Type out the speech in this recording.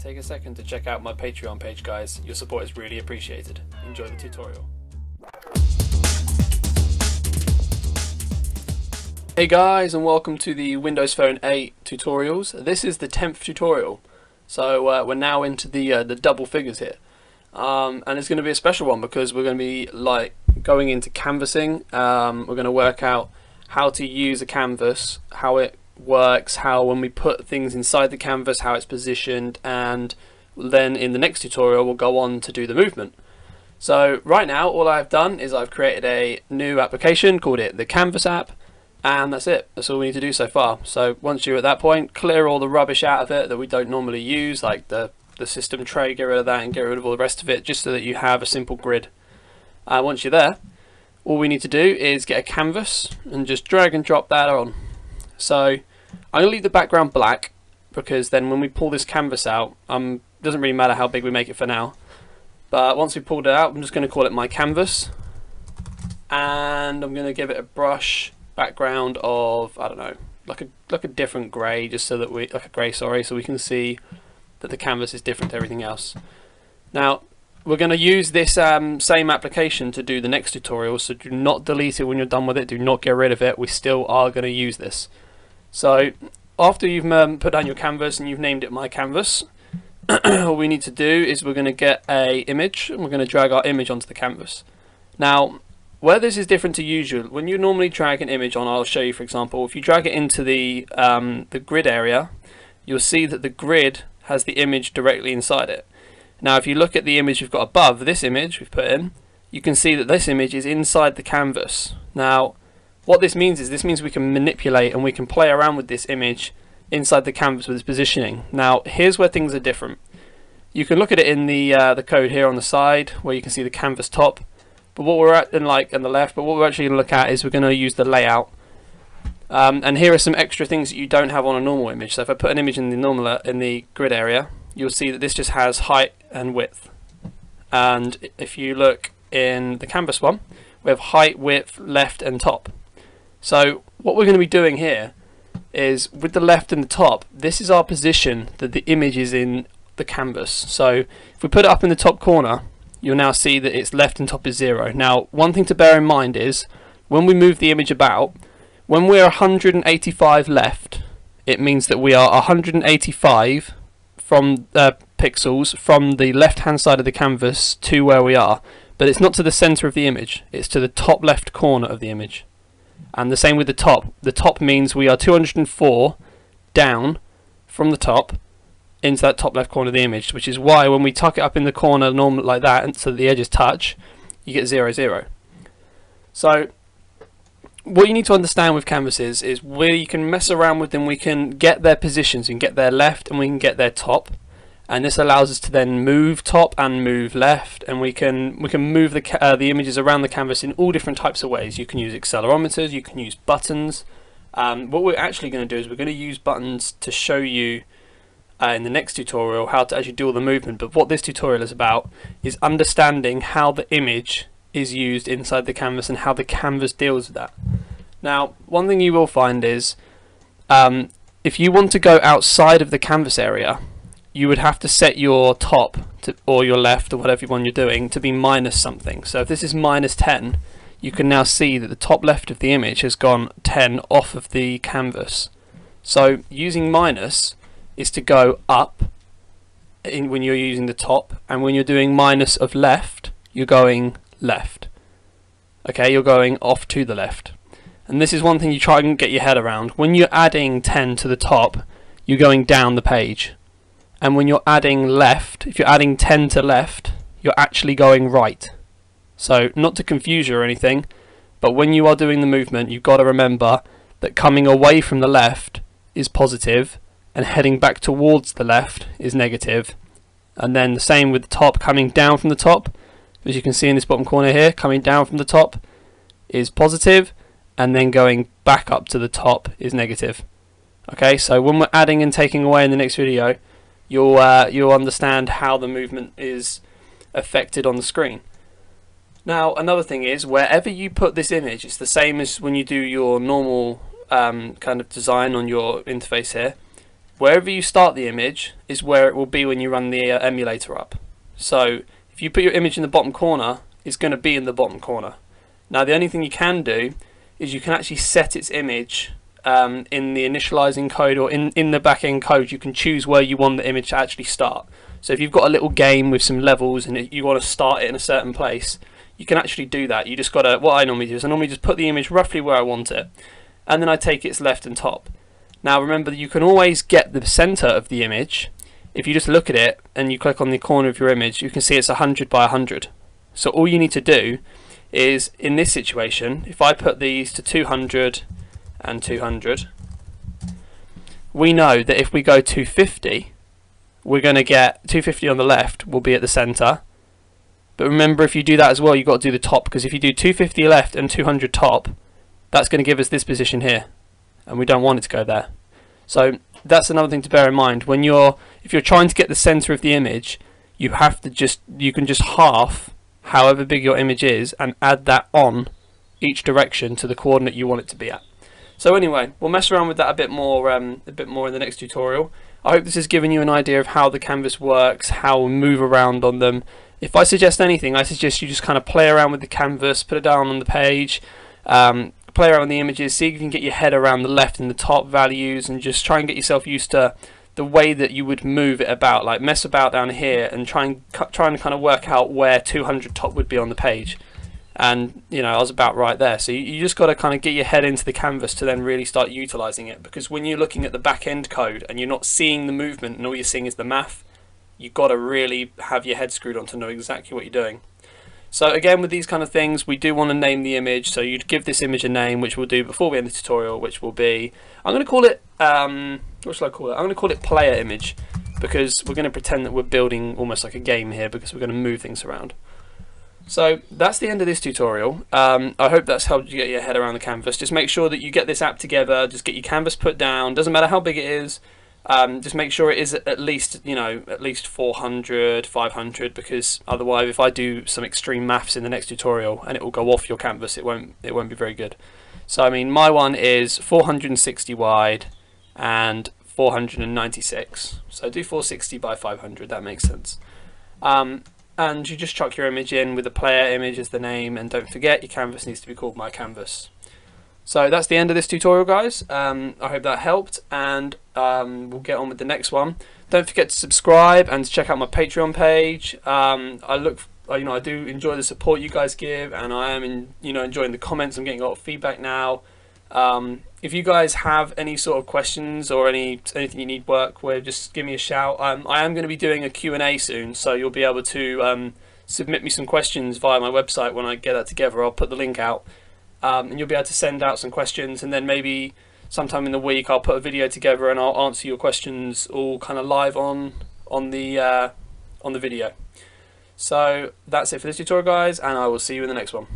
Take a second to check out my Patreon page, guys. Your support is really appreciated. Enjoy the tutorial. Hey guys, and welcome to the Windows Phone 8 tutorials. This is the 10th tutorial, so we're now into the double figures here, and it's going to be a special one because we're going to be going into canvassing. We're going to work out how to use a canvas, how it works, how when we put things inside the canvas, how it's positioned, and then in the next tutorial we'll go on to do the movement. So right now all I've done is I've created a new application, called it the Canvas app, and that's it. That's all we need to do so far. So once you're at that point, clear all the rubbish out of it that we don't normally use, like the system tray, get rid of that and get rid of all the rest of it, just so that you have a simple grid. Once you're there, all we need to do is get a canvas and just drag and drop that on. So I'm going to leave the background black because then when we pull this canvas out, doesn't really matter how big we make it for now, but once we pulled it out, I'm just going to call it my canvas, and I'm going to give it a brush background of, I don't know, like a different grey, just so that so we can see that the canvas is different to everything else. Now we're going to use this same application to do the next tutorial, so do not delete it when you're done with it, do not get rid of it, we still are going to use this. So after you've put down your canvas and you've named it my canvas, all we need to do is we're going to get a image and we're going to drag our image onto the canvas. Now where this is different to usual, when you normally drag an image on, I'll show you for example, if you drag it into the grid area, you'll see that the grid has the image directly inside it. Now if you look at the image we've got above, this image we've put in, you can see that this image is inside the canvas. Now what this means is we can manipulate and we can play around with this image inside the canvas with its positioning. Now here's where things are different. You can look at it in the code here on the side where you can see the canvas top, but what we're at on the left, but what we're actually going to look at is we're going to use the layout. And here are some extra things that you don't have on a normal image. So if I put an image in the grid area, you'll see that this just has height and width. And if you look in the canvas one, we have height, width, left and top. So what we're going to be doing here is with the left and the top, this is our position that the image is in the canvas. So if we put it up in the top corner, you'll now see that its left and top is 0. Now one thing to bear in mind is when we move the image about, when we're 185 left, it means that we are 185 from pixels from the left hand side of the canvas to where we are, but it's not to the center of the image, it's to the top left corner of the image. And the same with the top. The top means we are 204 down from the top into that top left corner of the image, which is why when we tuck it up in the corner normal like that, and so that the edges touch, you get 0, 0. So what you need to understand with canvases is where you can mess around with them, we can get their positions, we can get their left and we can get their top, and this allows us to then move top and move left, and we can move the images around the canvas in all different types of ways. You can use accelerometers, you can use buttons. What we're actually going to do is we're going to use buttons to show you in the next tutorial how to actually do all the movement, but what this tutorial is about is understanding how the image is used inside the canvas and how the canvas deals with that. Now one thing you will find is if you want to go outside of the canvas area, you would have to set your top or your left or whatever one you're doing to be minus something. So if this is minus 10, you can now see that the top left of the image has gone 10 off of the canvas. So using minus is to go up when you're using the top, and when you're doing minus of left, you're going left. Okay, you're going off to the left. And this is one thing you try and get your head around. When you're adding 10 to the top, you're going down the page. And when you're adding left, if you're adding 10 to left, you're actually going right. So not to confuse you or anything, but when you are doing the movement, you've got to remember that coming away from the left is positive and heading back towards the left is negative. And then the same with the top, coming down from the top, as you can see in this bottom corner here, coming down from the top is positive, and then going back up to the top is negative. Okay, so when we're adding and taking away in the next video, you'll understand how the movement is affected on the screen. Now another thing is, wherever you put this image, it's the same as when you do your normal kind of design on your interface here. wherever you start the image is where it will be when you run the emulator up. So if you put your image in the bottom corner, it's going to be in the bottom corner. Now the only thing you can do is you can actually set its image in the initializing code, or in the back-end code. You can choose where you want the image to actually start. So if you've got a little game with some levels and you want to start it in a certain place, you can actually do that. You just gotta, what I normally do is I normally just put the image roughly where I want it, and then I take its left and top. Now remember that you can always get the center of the image. If you just look at it and you click on the corner of your image, you can see it's 100 by 100. So all you need to do is, in this situation, if I put these to 200 and 200, we know that if we go 250, we're going to get 250 on the left will be at the center. But remember, if you do that as well, you've got to do the top, because if you do 250 left and 200 top, that's going to give us this position here, and we don't want it to go there. So that's another thing to bear in mind. When if you're trying to get the center of the image, you can just half however big your image is and add that on each direction to the coordinate you want it to be at. So anyway, we'll mess around with that a bit more in the next tutorial. I hope this has given you an idea of how the canvas works, how we move around on them. If I suggest anything, I suggest you just kind of play around with the canvas, put it down on the page, play around with the images, see if you can get your head around the left and the top values, and just try and get yourself used to the way that you would move it about. Like mess about down here and try and kind of work out where 200 top would be on the page. And you know, I was about right there. So you just got to kind of get your head into the canvas to then really start utilizing it, because when you're looking at the back end code and you're not seeing the movement and all you're seeing is the math, you've got to really have your head screwed on to know exactly what you're doing. So again, with these kind of things, we do want to name the image. So you'd give this image a name, which we'll do before we end the tutorial, which will be, I'm going to call it, what shall I call it? I'm going to call it player image, because we're going to pretend that we're building almost like a game here, because we're going to move things around. So that's the end of this tutorial. I hope that's helped you get your head around the canvas. Just make sure that you get this app together. Just get your canvas put down. Doesn't matter how big it is. Just make sure it is at least 400, 500, because otherwise, if I do some extreme maths in the next tutorial and it will go off your canvas, it won't be very good. So I mean, my one is 460 wide and 496. So do 460 by 500. That makes sense. And you just chuck your image in with the player image as the name, and don't forget your canvas needs to be called My Canvas. So that's the end of this tutorial, guys. I hope that helped, and we'll get on with the next one. Don't forget to subscribe and to check out my Patreon page. I do enjoy the support you guys give, and I am enjoying the comments. I'm getting a lot of feedback now. If you guys have any sort of questions or anything you need work with, just give me a shout. I am going to be doing a Q&A soon, so you'll be able to submit me some questions via my website when I get that together. I'll put the link out, and you'll be able to send out some questions, and then maybe sometime in the week I'll put a video together and I'll answer your questions all kind of live on the video. So that's it for this tutorial, guys, and I will see you in the next one.